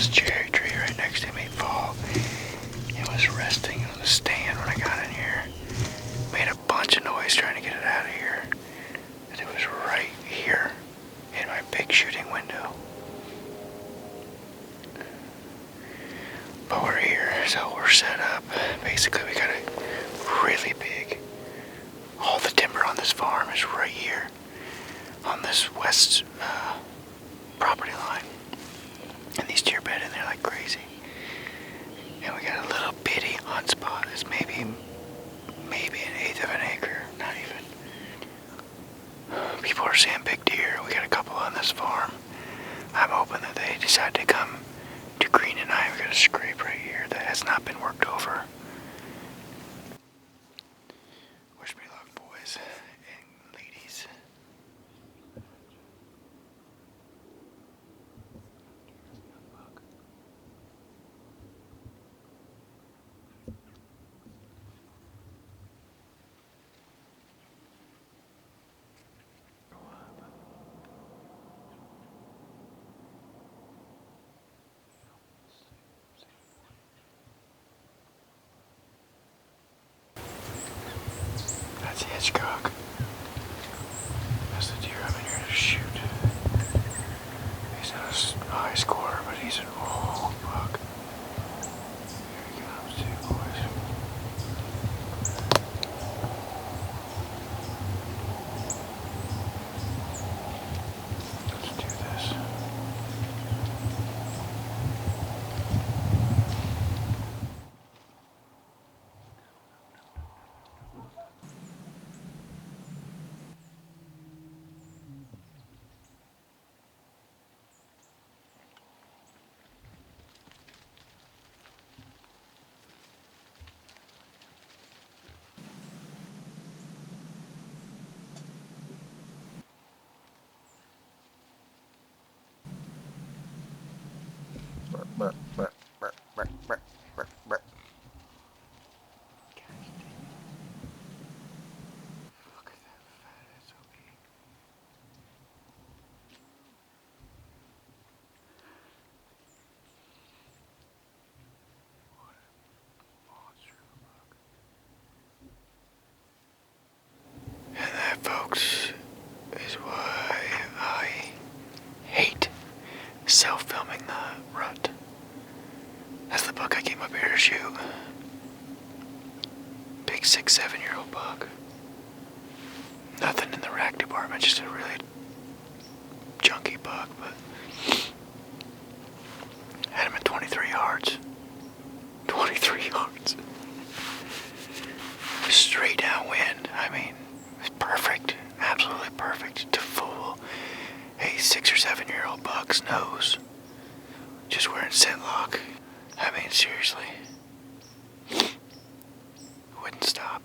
this cherry tree right next to me fall. It was resting on the stand when I got in here. Made a bunch of noise trying to get it out of here. And it was right here in my big shooting window. But we're here, so we're set up. Basically, we got a really big. All the timber on this farm is right here on this west property line. And these deer bed in there like crazy. And we got a little bitty hunt spot. It's maybe an eighth of an acre, not even. People are seeing big deer. We got a couple on this farm. I'm hoping that they decide to come to green tonight. We got a scrape right here that has not been worked over. Wish me luck, boys and ladies. That's the Hitchcock. That's the deer I'm in here to shoot. He's not a high scorer, but he's an old buck. Here he comes too, boys. Let's do this. Folks, is why I hate self-filming the rut. That's the buck I came up here to shoot. Big 6-7-year-old buck. Nothing in the rack department, just a really junky buck, but had him at 23 yards. 23 yards. Straight downwind. I mean, it's perfect, absolutely perfect to fool a 6 or 7-year-old buck's nose. Just wearing scent lock. I mean, seriously. Wouldn't stop.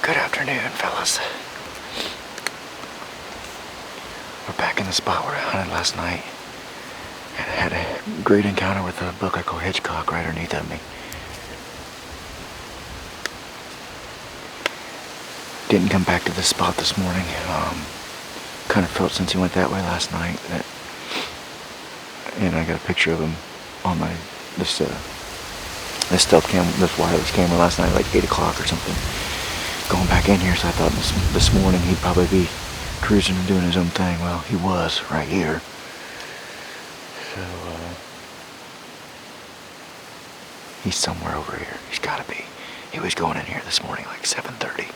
Good afternoon, fellas. We're back in the spot where I hunted last night and had a great encounter with a buck I call Hitchcock right underneath of me. Didn't come back to this spot this morning. Kind of felt since he went that way last night that, and I got a picture of him on my this stealth cam, this wireless camera last night, like 8 o'clock or something. Going back in here, so I thought this morning he'd probably be cruising and doing his own thing. Well, he was right here. So he's somewhere over here. He's got to be. He was going in here this morning like 7:30.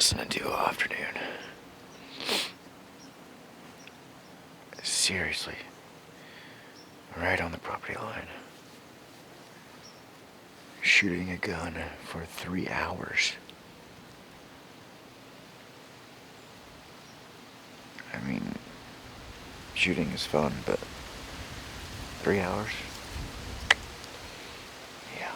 listening to all afternoon. Seriously. Right on the property line. Shooting a gun for 3 hours. I mean, shooting is fun, but 3 hours? Yeah.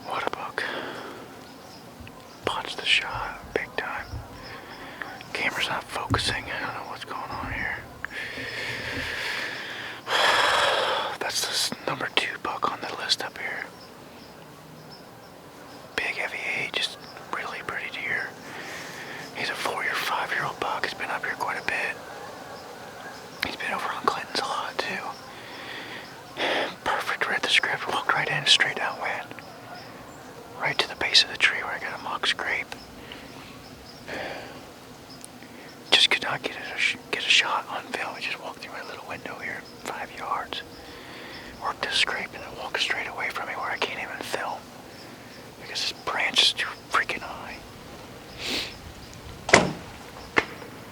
What a buck. Botched the shot big time. Camera's not focusing. I don't know what's going on here. That's the number 2 buck on the list up here. Big heavy age, just really pretty deer. He's a 4 or 5-year-old buck. He's been up here quite a bit. He's been over on Clinton's a lot too. Perfect, read the script, walked right in, straight downwind. Right to the base of the tree where I got a mock scrape. Just could not get a shot on film. I just walked through my little window here, 5 yards. Worked this scrape and then walked straight away from me where I can't even film. Because this branch is too freaking high.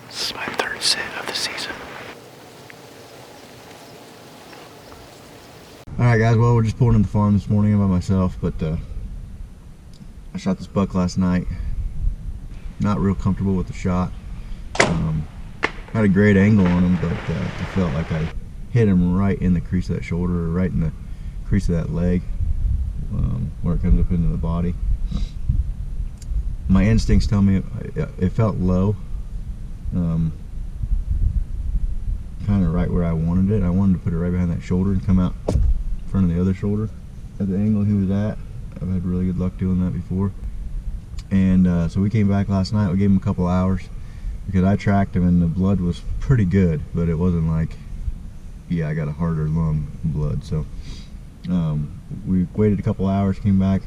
This is my 3rd sit of the season. Alright guys, well we're just pulling in the farm this morning by myself, but I shot this buck last night. Not real comfortable with the shot. Had a great angle on him, but I felt like I hit him right in the crease of that shoulder, or right in the crease of that leg, where it comes up into the body. My instincts tell me it felt low, kind of right where I wanted it. I wanted to put it right behind that shoulder and come out in front of the other shoulder at the angle he was at. I've had really good luck doing that before. And so we came back last night. We gave him a couple hours because I tracked him and the blood was pretty good, but it wasn't like, yeah, I got a harder lung blood. So we waited a couple hours, came back,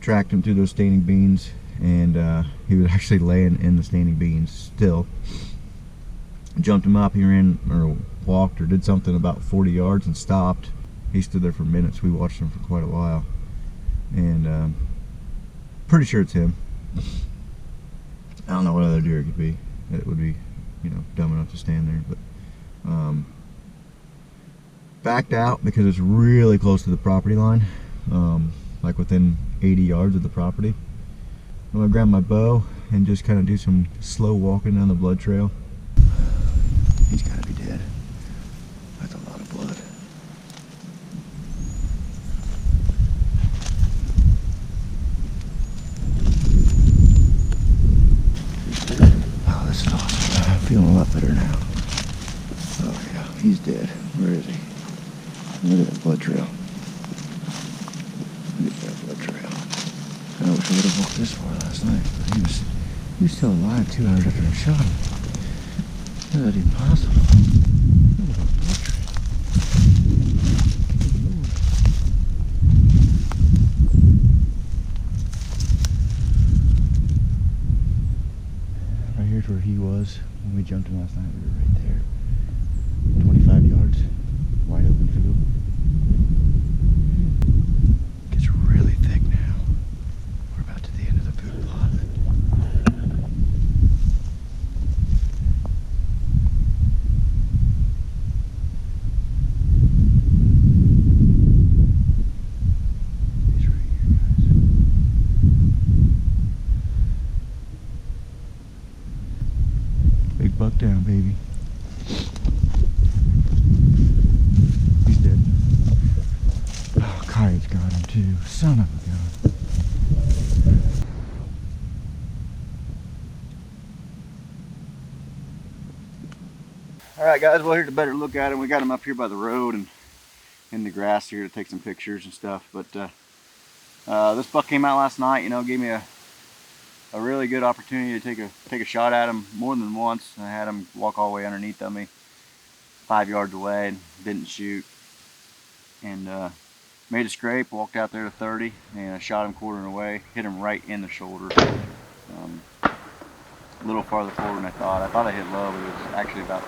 tracked him through those standing beans, and he was actually laying in the standing beans still. Jumped him up, he ran or walked or did something about 40 yards and stopped. He stood there for minutes. We watched him for quite a while, and pretty sure it's him. I don't know what other deer it could be. It would be you know, dumb enough to stand there. But backed out because it's really close to the property line, like within 80 yards of the property. I'm gonna grab my bow and just kind of do some slow walking down the blood trail. He's gotta be dead. That's a lot of blood. Oh, this is awesome. I'm feeling a lot better now. Oh yeah, he's dead. Where is he? Look at that blood trail. Look at that blood trail. I wish I would have walked this far last night, but he was still alive 2 hours after I shot him. How is that even possible? Look at that blood trail. Good Lord. Right here's where he was when we jumped him last night. We were right there. 25 yards. Wide open field. Gets really thick now. We're about to the end of the food plot. He's right here, guys. Big buck down, baby. He's dead. Oh, Coyote's got him too. Son of a gun. Alright guys, well here's a better look at him. We got him up here by the road and in the grass here to take some pictures and stuff. But this buck came out last night, you know, gave me a really good opportunity to take a shot at him more than once. I had him walk all the way underneath of me, 5 yards away, and didn't shoot. And made a scrape, walked out there to 30, and I shot him quartering away, hit him right in the shoulder. A little farther forward than I thought. I thought I hit low, but it was actually about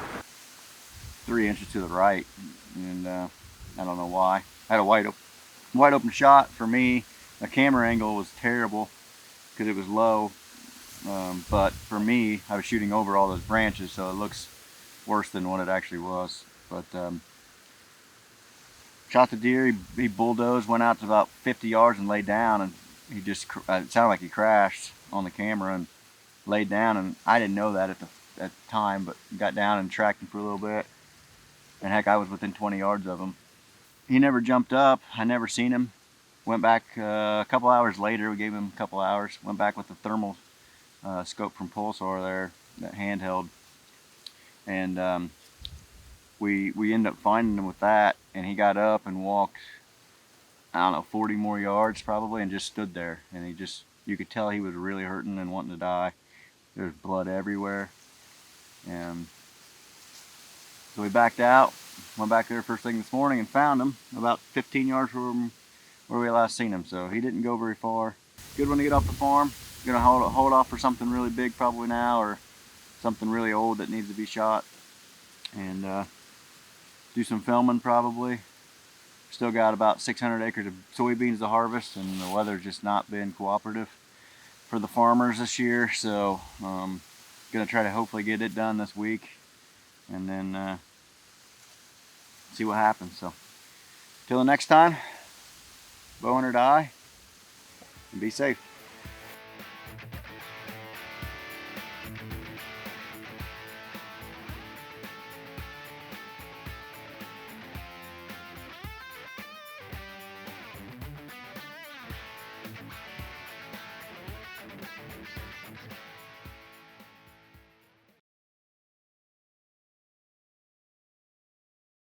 3 inches to the right, and I don't know why. I had a wide open shot. For me, the camera angle was terrible because it was low, but for me, I was shooting over all those branches, so it looks worse than what it actually was. But shot the deer, he bulldozed, went out to about 50 yards and laid down, and he just, it sounded like he crashed on the camera and laid down, and I didn't know that at the time, but got down and tracked him for a little bit, and heck, I was within 20 yards of him. He never jumped up. I never seen him. Went back a couple hours later. We gave him a couple hours. Went back with the thermal scope from Pulsar there, that handheld, and we ended up finding him with that. And he got up and walked, I don't know, 40 more yards probably, and just stood there. And he just, you could tell he was really hurting and wanting to die. There's blood everywhere. And so we backed out, went back there first thing this morning and found him about 15 yards from where we last seen him. So he didn't go very far. Good one to get off the farm. Gonna hold off for something really big probably now, or something really old that needs to be shot, and do some filming probably. Still got about 600 acres of soybeans to harvest, and the weather's just not been cooperative for the farmers this year. So gonna try to hopefully get it done this week, and then see what happens. So till the next time, bow hunt or die, and be safe.